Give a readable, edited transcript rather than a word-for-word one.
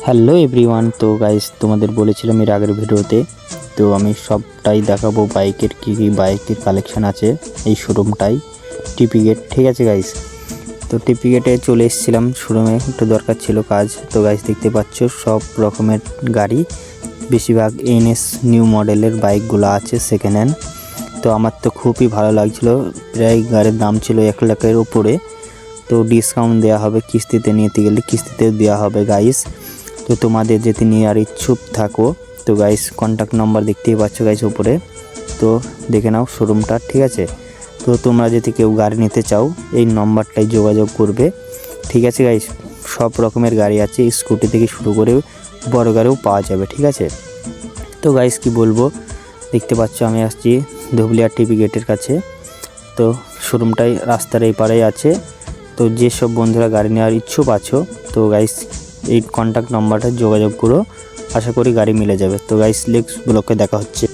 Hello everyone. তো guys তোমাদের বলেছিলাম এর আগের ভিডিওতে, তো আমি সবটাই দেখাবো বাইকের কী বাইকের কালেকশান আছে এই শোরুমটাই, টিপি গেট। ঠিক আছে গাইস, তো টিপি গেটে চলে এসেছিলাম, শোরুমে একটু দরকার ছিল কাজ। তো গাইস দেখতে পাচ্ছ সব রকমের গাড়ি, বেশিরভাগ এনএস নিউ মডেলের বাইকগুলো আছে সেকেন্ড হ্যান্ড। তো আমার তো খুবই ভালো লাগছিলো, প্রায় গাড়ির দাম ছিল 1 লাখের উপরে। তো ডিসকাউন্ট দেওয়া হবে, কিস্তিতে নিতে গেলে কিস্তিতেও দেওয়া হবে গাইস। তো তোমাদের যদি নেওয়ার ইচ্ছুক থাকো তো গাইস কন্ট্যাক্ট নাম্বার দেখতেই পাচ্ছ গাইস উপরে, তো দেখে নাও শোরুমটা। ঠিক আছে, তো তোমরা যদি কেউ গাড়ি নিতে চাও এই নম্বরটায় যোগাযোগ করবে। ঠিক আছে গাইস, সব রকমের গাড়ি আছে, স্কুটি থেকে শুরু করে বড় গাড়িও পাওয়া যাবে। ঠিক আছে, তো গাইস কি বলবো, দেখতে পাচ্ছ আমি আসছি ধুবলিয়া টিপি গেটের কাছে। তো শোরুমটাই রাস্তার এই পাড়েই আছে। তো যেসব বন্ধুরা গাড়ি নেওয়ার ইচ্ছুক আছো তো গাইস এই কন্ট্যাক্ট নাম্বারটা যোগাযোগ করো, আশা করি গাড়ি মিলে যাবে। তো গাইস নেক্সট ব্লগে দেখা হচ্ছে।